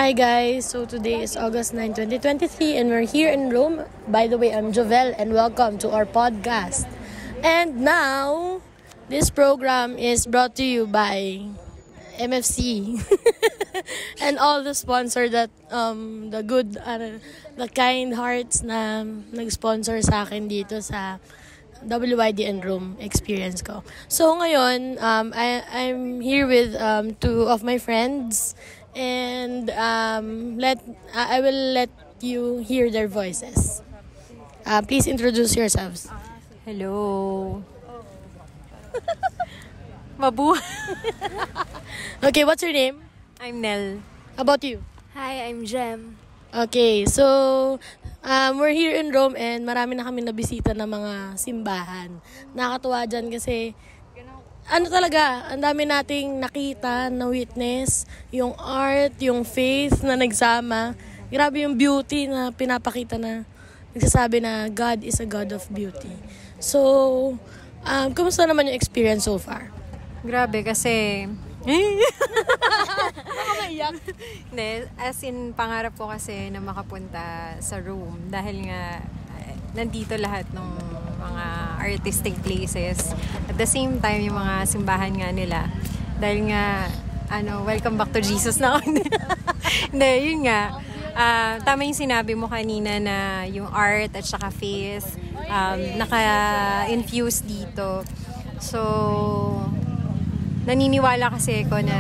Hi guys, so today is August 9, 2023 and we're here in Rome. By the way, I'm Jovel and welcome to our podcast. And now, this program is brought to you by MFC and all the sponsor that, the good, the kind hearts na nag-sponsor sa akin dito sa WYDN Room experience ko. So ngayon, I'm here with two of my friends. And I will let you hear their voices. Please introduce yourselves. Hello. Mabu. Okay, what's your name? I'm Nell. How about you? Hi, I'm Jem. Okay, so we're here in Rome and marami na kami nabisita ng mga simbahan. Nakakatuwa dyan kasi talaga, ang dami nating nakita, na witness, yung art, yung faith na nagsama. Grabe yung beauty na pinapakita na nagsasabi na God is a God of beauty. So, kumusta naman yung experience so far? Grabe kasi... Baka maiyak. As in, pangarap ko kasi na makapunta sa Rome dahil nga nandito lahat ng mga artistic places. At the same time, yung mga simbahan nga nila. Dahil nga, welcome back to Jesus na ako. Hindi, yun nga. Tama yung sinabi mo kanina na yung art at saka faith naka-infuse dito. So, naniniwala kasi ako na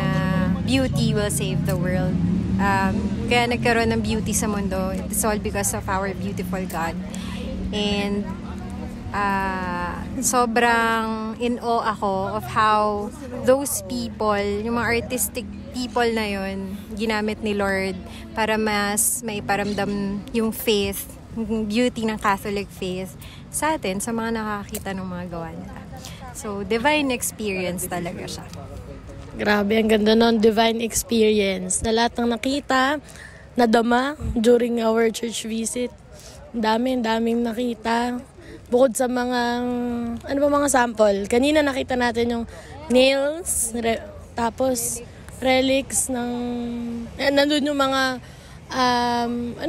beauty will save the world. Kaya nagkaroon ng beauty sa mundo. It's all because of our beautiful God. And sobrang in awe ako of how those people, yung mga artistic people na yun, ginamit ni Lord para mas maiparamdam yung faith, yung beauty ng Catholic faith sa atin, sa mga nakakita ng mga gawa nila. So, divine experience talaga siya. Grabe, ang ganda nun, divine experience. Na lahat ng nakita, nadama during our church visit. Daming nakita. Bukod sa mga, mga sample. Kanina nakita natin yung nails, tapos relics ng, nandun yung mga,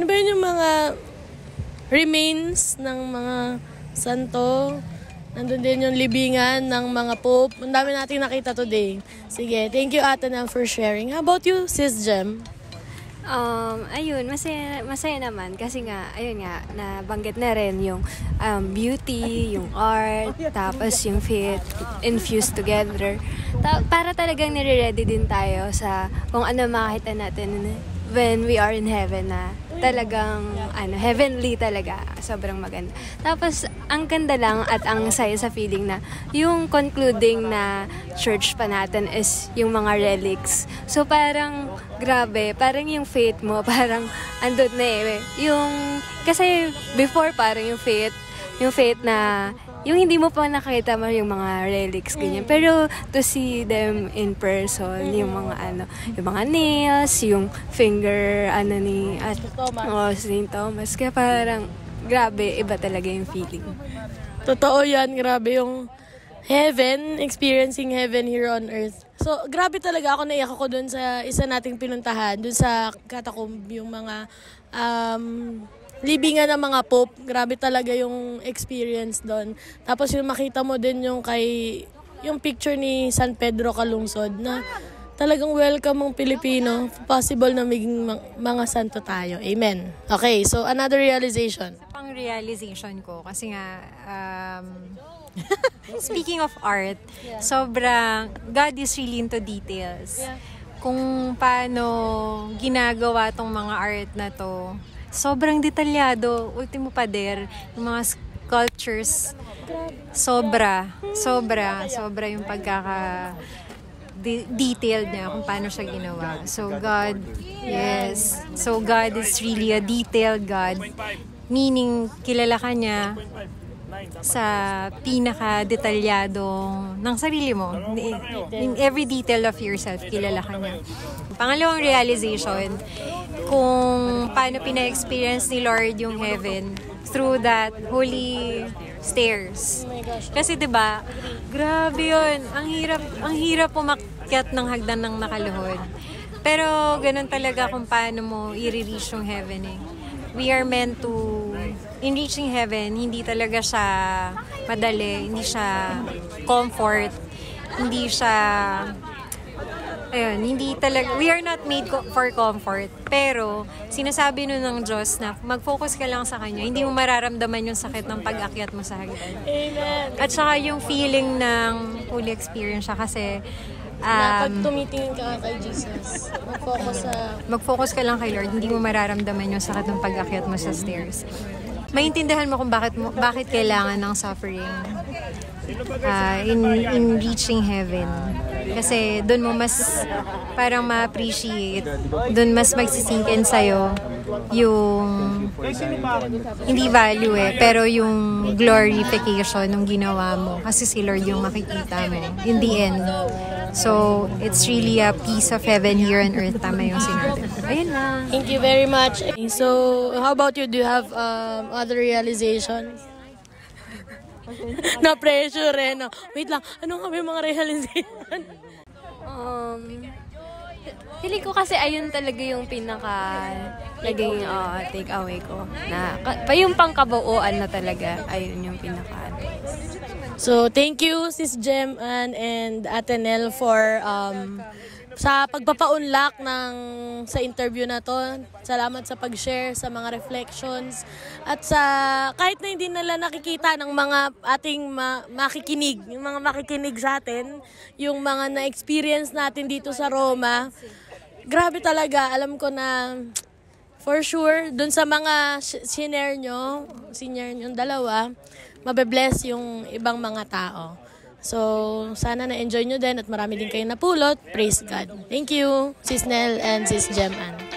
yung mga remains ng mga santo. Nandun din yung libingan ng mga pope. Ang dami nating nakita today. Sige, thank you Ate Nel for sharing. How about you, Sis Jem? Ayun, masaya naman kasi nga, ayun nga, nabanggit na rin yung beauty, yung art, tapos yung faith infused together. Para talagang nire-ready din tayo sa kung ano makita natin when we are in heaven na talagang heavenly talaga, sobrang maganda. Tapos ang ganda lang at ang saya sa feeling na yung concluding na church pa natin is yung mga relics. So parang grabe, parang yung faith mo parang andun na yung kasi before parang yung faith na yung hindi mo pa nakita mo yung mga relics, ganyan. Pero to see them in person, yung mga yung mga nails, yung finger, ni St. Thomas. Kaya parang, grabe, iba talaga yung feeling. Totoo yan, grabe yung heaven, experiencing heaven here on earth. So, grabe talaga ako, naiyak ako dun sa isa nating pinuntahan, dun sa catacomb, yung mga, libingan ng mga pope. Grabe talaga yung experience doon. Tapos yung makita mo din yung yung picture ni San Pedro Calungsod na talagang welcome ang Pilipino. Possible na maging mga santo tayo. Amen. Okay, so another realization. Pang realization ko kasi nga speaking of art, sobrang God is really into details. Kung paano ginagawa tong mga art na to, sobrang detalyado. Ultimo pader, yung mga sculptures, sobra yung detailed niya kung paano siya ginawa. So God is really a detailed God. Meaning, kilala ka niya sa pinaka-detalyadong ng sarili mo. In every detail of yourself, kilala ka niya. Pangalawang realization, kung paano pina-experience ni Lord yung heaven through that holy stairs. Kasi 'di ba? Grabe 'yun. Ang hirap umakyat ng hagdan ng nakaluhod. Pero ganun talaga kung paano mo i-reach yung heaven eh. We are meant to, in reaching heaven, hindi talaga siya madali, hindi siya comfort, hindi siya, ayun, hindi talaga, we are not made for comfort. Pero, sinasabi nun ng Diyos na mag-focus ka lang sa Kanya, hindi mo mararamdaman yung sakit ng pag-akyat mo sa hagdan. Amen. At saka yung feeling ng holy experience siya kasi, Na pag tumitingin ka kay Jesus, mag-focus ka lang kay Lord, hindi mo mararamdaman yung sakit ng pag-akyat mo sa stairs. Maintindihan mo kung bakit kailangan ng suffering in reaching heaven. Kasi doon mo mas parang ma-appreciate, doon mas magsisink in sa'yo yung hindi value pero yung glorification ng ginawa mo. Kasi si Lord yung makikita mo in the end. So, it's really a piece of heaven here on earth. Tama yung sinabi. Ayun lang. Thank you very much. So, how about you? Do you have other realizations? Na-pressure no? Wait lang, ano nga ba yung mga realization? Feeling ko kasi ayun talaga yung pinaka naging take away ko. Na, yung pangkabuuan na talaga, ayun yung pinaka. So, thank you, Sis Jem and Ate Nel for sa pagpapaunlak sa interview na to. Salamat sa pag-share sa mga reflections at sa kahit na hindi nila nakikita ng mga ating makikinig, yung mga makikinig sa atin, yung mga na-experience natin dito sa Roma. Grabe talaga, alam ko na for sure, dun sa mga senior nyo dalawa, mabe-bless yung ibang mga tao. So, sana na-enjoy nyo din at marami din kayong napulot. Praise God. Thank you, Sis Nel and Sis Jem Ann.